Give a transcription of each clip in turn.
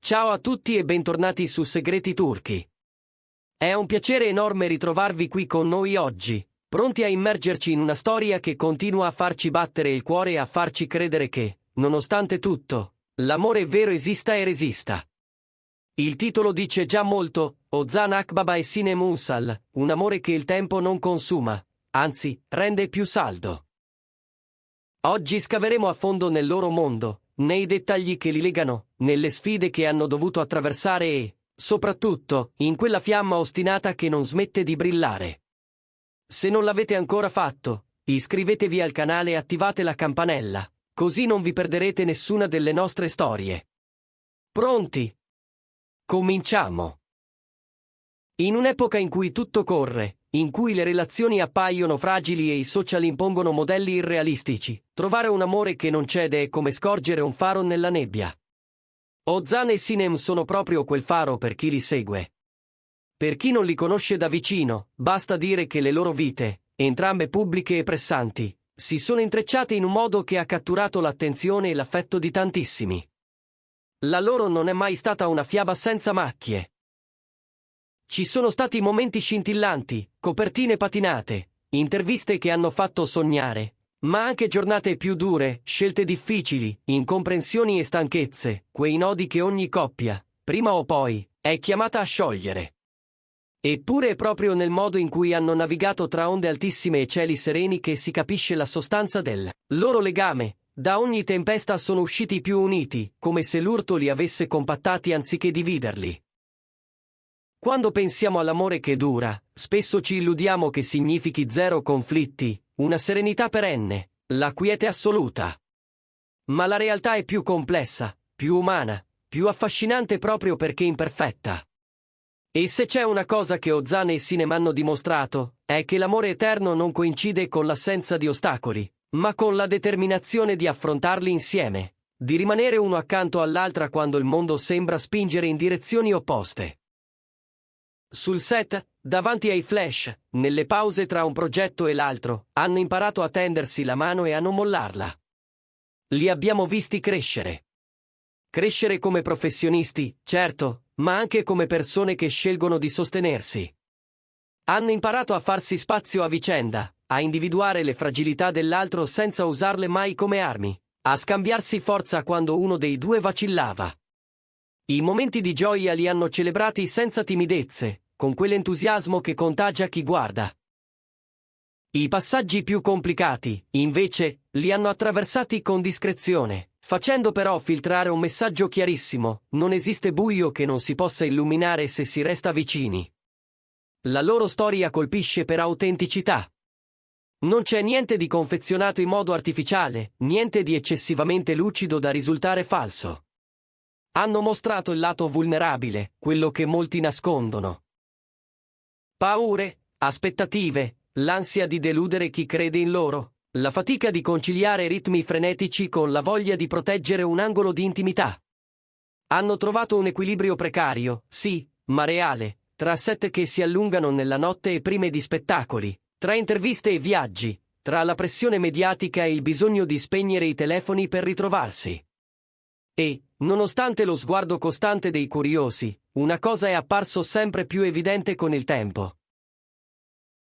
Ciao a tutti e bentornati su Segreti Turchi. È un piacere enorme ritrovarvi qui con noi oggi, pronti a immergerci in una storia che continua a farci battere il cuore e a farci credere che, nonostante tutto, l'amore vero esista e resista. Il titolo dice già molto: Ozan Akbaba e Sinem Unsal, un amore che il tempo non consuma, anzi, rende più saldo. Oggi scaveremo a fondo nel loro mondo, nei dettagli che li legano, nelle sfide che hanno dovuto attraversare e, soprattutto, in quella fiamma ostinata che non smette di brillare. Se non l'avete ancora fatto, iscrivetevi al canale e attivate la campanella, così non vi perderete nessuna delle nostre storie. Pronti? Cominciamo! In un'epoca in cui tutto corre, in cui le relazioni appaiono fragili e i social impongono modelli irrealistici, trovare un amore che non cede è come scorgere un faro nella nebbia. Ozan e Sinem sono proprio quel faro per chi li segue. Per chi non li conosce da vicino, basta dire che le loro vite, entrambe pubbliche e pressanti, si sono intrecciate in un modo che ha catturato l'attenzione e l'affetto di tantissimi. La loro non è mai stata una fiaba senza macchie. Ci sono stati momenti scintillanti, copertine patinate, interviste che hanno fatto sognare, ma anche giornate più dure, scelte difficili, incomprensioni e stanchezze, quei nodi che ogni coppia, prima o poi, è chiamata a sciogliere. Eppure è proprio nel modo in cui hanno navigato tra onde altissime e cieli sereni che si capisce la sostanza del loro legame. Da ogni tempesta sono usciti più uniti, come se l'urto li avesse compattati anziché dividerli. Quando pensiamo all'amore che dura, spesso ci illudiamo che significhi zero conflitti, una serenità perenne, la quiete assoluta. Ma la realtà è più complessa, più umana, più affascinante proprio perché imperfetta. E se c'è una cosa che Ozan e Sinem hanno dimostrato, è che l'amore eterno non coincide con l'assenza di ostacoli, ma con la determinazione di affrontarli insieme, di rimanere uno accanto all'altra quando il mondo sembra spingere in direzioni opposte. Sul set, davanti ai flash, nelle pause tra un progetto e l'altro, hanno imparato a tendersi la mano e a non mollarla. Li abbiamo visti crescere. Crescere come professionisti, certo, ma anche come persone che scelgono di sostenersi. Hanno imparato a farsi spazio a vicenda, a individuare le fragilità dell'altro senza usarle mai come armi, a scambiarsi forza quando uno dei due vacillava. I momenti di gioia li hanno celebrati senza timidezze, con quell'entusiasmo che contagia chi guarda. I passaggi più complicati, invece, li hanno attraversati con discrezione, facendo però filtrare un messaggio chiarissimo: non esiste buio che non si possa illuminare se si resta vicini. La loro storia colpisce per autenticità. Non c'è niente di confezionato in modo artificiale, niente di eccessivamente lucido da risultare falso. Hanno mostrato il lato vulnerabile, quello che molti nascondono. Paure, aspettative, l'ansia di deludere chi crede in loro, la fatica di conciliare ritmi frenetici con la voglia di proteggere un angolo di intimità. Hanno trovato un equilibrio precario, sì, ma reale, tra set che si allungano nella notte e prime di spettacoli, tra interviste e viaggi, tra la pressione mediatica e il bisogno di spegnere i telefoni per ritrovarsi. E, nonostante lo sguardo costante dei curiosi, una cosa è apparso sempre più evidente con il tempo.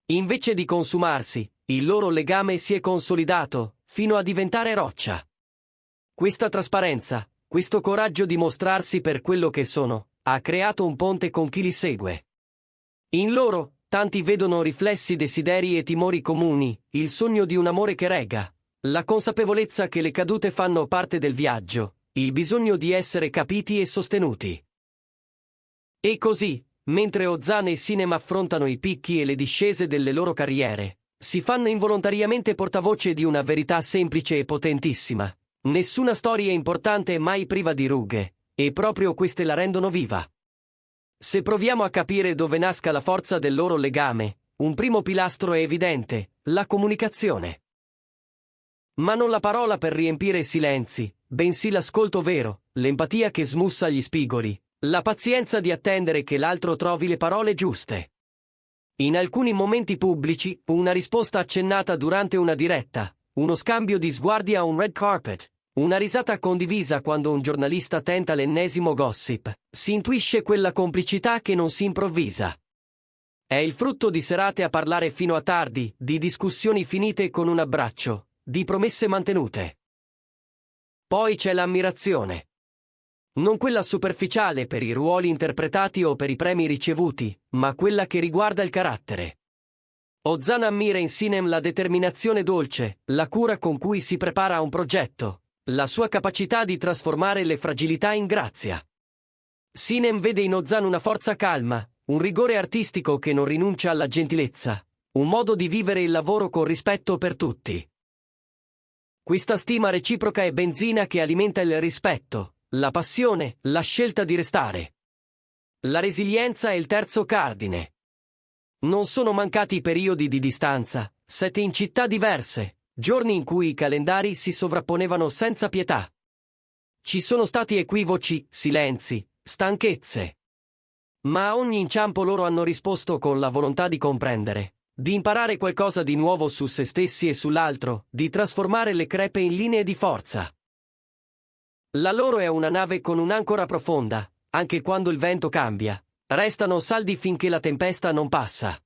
Invece di consumarsi, il loro legame si è consolidato, fino a diventare roccia. Questa trasparenza, questo coraggio di mostrarsi per quello che sono, ha creato un ponte con chi li segue. In loro, tanti vedono riflessi desideri e timori comuni, il sogno di un amore che regga, la consapevolezza che le cadute fanno parte del viaggio, il bisogno di essere capiti e sostenuti. E così, mentre Ozan e Sinem affrontano i picchi e le discese delle loro carriere, si fanno involontariamente portavoce di una verità semplice e potentissima: nessuna storia importante è mai priva di rughe, e proprio queste la rendono viva. Se proviamo a capire dove nasca la forza del loro legame, un primo pilastro è evidente: la comunicazione. Ma non la parola per riempire silenzi, bensì l'ascolto vero, l'empatia che smussa gli spigoli, la pazienza di attendere che l'altro trovi le parole giuste. In alcuni momenti pubblici, una risposta accennata durante una diretta, uno scambio di sguardi a un red carpet, Una risata condivisa quando un giornalista tenta l'ennesimo gossip. Si intuisce quella complicità che non si improvvisa. È il frutto di serate a parlare fino a tardi, di discussioni finite con un abbraccio, di promesse mantenute. Poi c'è l'ammirazione. Non quella superficiale per i ruoli interpretati o per i premi ricevuti, ma quella che riguarda il carattere. Ozan ammira in Sinem la determinazione dolce, la cura con cui si prepara a un progetto, la sua capacità di trasformare le fragilità in grazia. Sinem vede in Ozan una forza calma, un rigore artistico che non rinuncia alla gentilezza, un modo di vivere il lavoro con rispetto per tutti. Questa stima reciproca è benzina che alimenta il rispetto, la passione, la scelta di restare. La resilienza è il terzo cardine. Non sono mancati periodi di distanza, 7 in città diverse, giorni in cui i calendari si sovrapponevano senza pietà. Ci sono stati equivoci, silenzi, stanchezze. Ma a ogni inciampo loro hanno risposto con la volontà di comprendere, di imparare qualcosa di nuovo su se stessi e sull'altro, di trasformare le crepe in linee di forza. La loro è una nave con un'ancora profonda, anche quando il vento cambia. Restano saldi finché la tempesta non passa.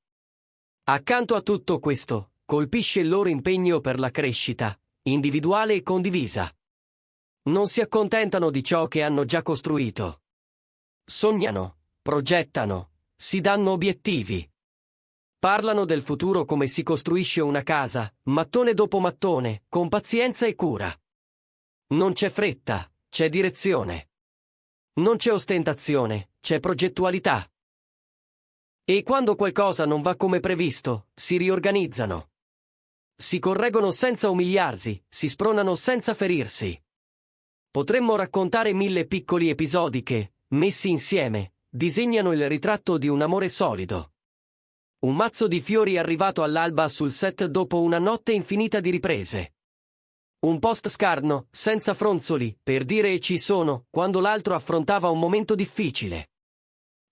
Accanto a tutto questo, colpisce il loro impegno per la crescita, individuale e condivisa. Non si accontentano di ciò che hanno già costruito. Sognano, progettano, si danno obiettivi. Parlano del futuro come si costruisce una casa, mattone dopo mattone, con pazienza e cura. Non c'è fretta, c'è direzione. Non c'è ostentazione, c'è progettualità. E quando qualcosa non va come previsto, si riorganizzano. Si correggono senza umiliarsi, si spronano senza ferirsi. Potremmo raccontare 1000 piccoli episodi che, messi insieme, disegnano il ritratto di un amore solido. Un mazzo di fiori arrivato all'alba sul set dopo una notte infinita di riprese. Un post scarno, senza fronzoli, per dire ci sono, quando l'altro affrontava un momento difficile.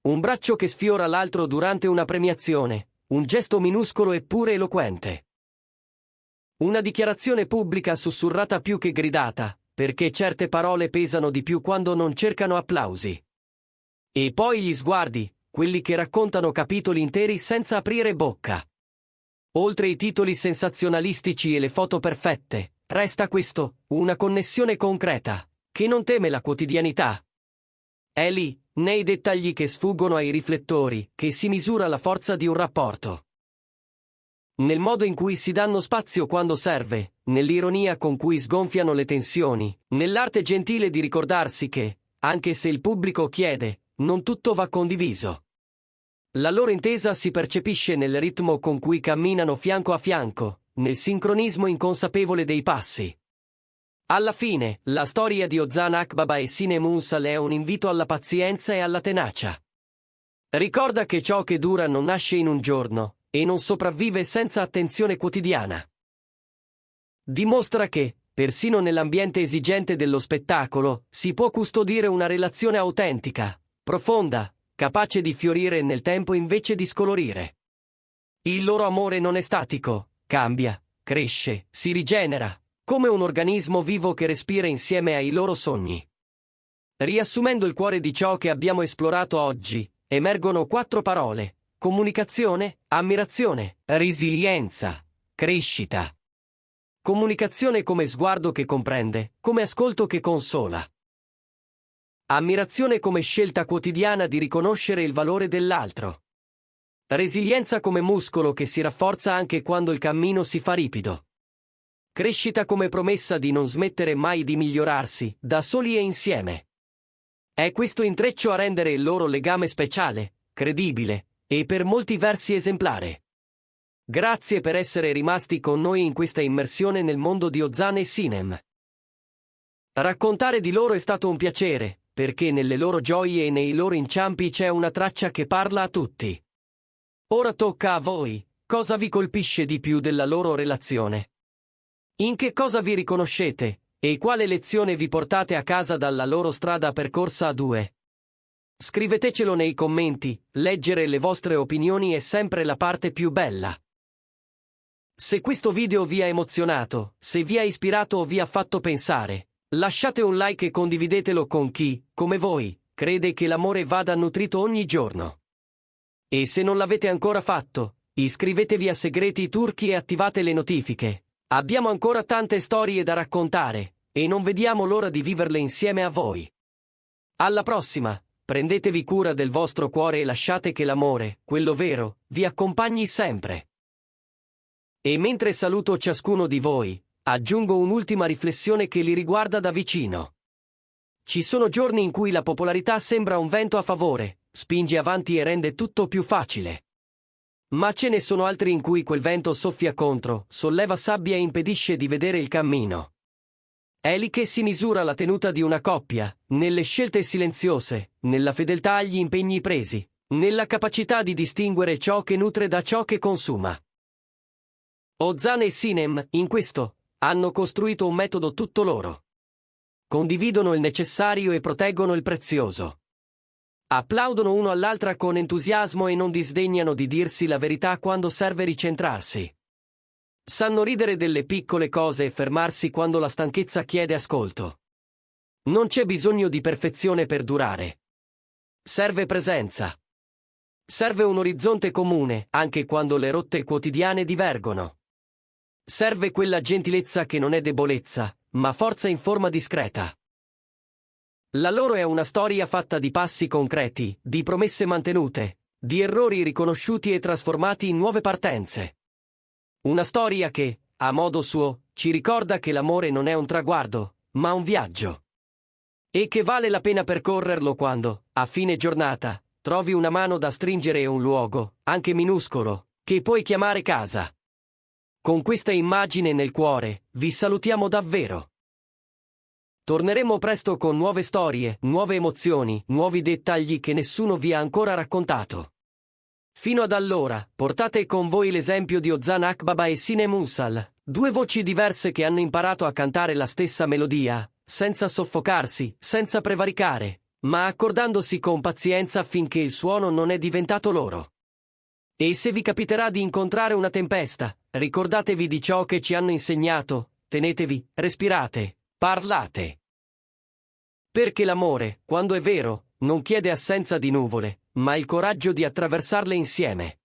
Un braccio che sfiora l'altro durante una premiazione, un gesto minuscolo eppure eloquente. Una dichiarazione pubblica sussurrata più che gridata, perché certe parole pesano di più quando non cercano applausi. E poi gli sguardi, quelli che raccontano capitoli interi senza aprire bocca. Oltre i titoli sensazionalistici e le foto perfette, resta questo, una connessione concreta, che non teme la quotidianità. È lì, nei dettagli che sfuggono ai riflettori, che si misura la forza di un rapporto. Nel modo in cui si danno spazio quando serve, nell'ironia con cui sgonfiano le tensioni, nell'arte gentile di ricordarsi che, anche se il pubblico chiede, non tutto va condiviso. La loro intesa si percepisce nel ritmo con cui camminano fianco a fianco, nel sincronismo inconsapevole dei passi. Alla fine, la storia di Ozan Akbaba e Sinem Unsal è un invito alla pazienza e alla tenacia. Ricorda che ciò che dura non nasce in un giorno, e non sopravvive senza attenzione quotidiana. Dimostra che, persino nell'ambiente esigente dello spettacolo, si può custodire una relazione autentica, profonda, capace di fiorire nel tempo invece di scolorire. Il loro amore non è statico, cambia, cresce, si rigenera, come un organismo vivo che respira insieme ai loro sogni. Riassumendo il cuore di ciò che abbiamo esplorato oggi, emergono 4 parole: comunicazione, ammirazione, resilienza, crescita. Comunicazione come sguardo che comprende, come ascolto che consola. Ammirazione come scelta quotidiana di riconoscere il valore dell'altro. Resilienza come muscolo che si rafforza anche quando il cammino si fa ripido. Crescita come promessa di non smettere mai di migliorarsi, da soli e insieme. È questo intreccio a rendere il loro legame speciale, credibile, e per molti versi esemplare. Grazie per essere rimasti con noi in questa immersione nel mondo di Ozan e Sinem. Raccontare di loro è stato un piacere, perché nelle loro gioie e nei loro inciampi c'è una traccia che parla a tutti. Ora tocca a voi, cosa vi colpisce di più della loro relazione? In che cosa vi riconoscete, e quale lezione vi portate a casa dalla loro strada percorsa a 2? Scrivetecelo nei commenti, leggere le vostre opinioni è sempre la parte più bella. Se questo video vi ha emozionato, se vi ha ispirato o vi ha fatto pensare, Lasciate un like e condividetelo con chi, come voi, crede che l'amore vada nutrito ogni giorno. E se non l'avete ancora fatto, iscrivetevi a Segreti Turchi e attivate le notifiche. Abbiamo ancora tante storie da raccontare, e non vediamo l'ora di viverle insieme a voi. Alla prossima, prendetevi cura del vostro cuore e lasciate che l'amore, quello vero, vi accompagni sempre. E mentre saluto ciascuno di voi, aggiungo un'ultima riflessione che li riguarda da vicino. Ci sono giorni in cui la popolarità sembra un vento a favore, spinge avanti e rende tutto più facile. Ma ce ne sono altri in cui quel vento soffia contro, solleva sabbia e impedisce di vedere il cammino. È lì che si misura la tenuta di una coppia, nelle scelte silenziose, nella fedeltà agli impegni presi, nella capacità di distinguere ciò che nutre da ciò che consuma. Ozan e Sinem, in questo, hanno costruito un metodo tutto loro. Condividono il necessario e proteggono il prezioso. Applaudono uno all'altra con entusiasmo e non disdegnano di dirsi la verità quando serve ricentrarsi. Sanno ridere delle piccole cose e fermarsi quando la stanchezza chiede ascolto. Non c'è bisogno di perfezione per durare. Serve presenza. Serve un orizzonte comune, anche quando le rotte quotidiane divergono. Serve quella gentilezza che non è debolezza, ma forza in forma discreta. La loro è una storia fatta di passi concreti, di promesse mantenute, di errori riconosciuti e trasformati in nuove partenze. Una storia che, a modo suo, ci ricorda che l'amore non è un traguardo, ma un viaggio. E che vale la pena percorrerlo quando, a fine giornata, trovi una mano da stringere e un luogo, anche minuscolo, che puoi chiamare casa. Con questa immagine nel cuore, vi salutiamo davvero. Torneremo presto con nuove storie, nuove emozioni, nuovi dettagli che nessuno vi ha ancora raccontato. Fino ad allora, portate con voi l'esempio di Ozan Akbaba e Sinem Unsal, due voci diverse che hanno imparato a cantare la stessa melodia, senza soffocarsi, senza prevaricare, ma accordandosi con pazienza finché il suono non è diventato loro. E se vi capiterà di incontrare una tempesta, ricordatevi di ciò che ci hanno insegnato, tenetevi, respirate, parlate. Perché l'amore, quando è vero, non chiede assenza di nuvole, ma il coraggio di attraversarle insieme.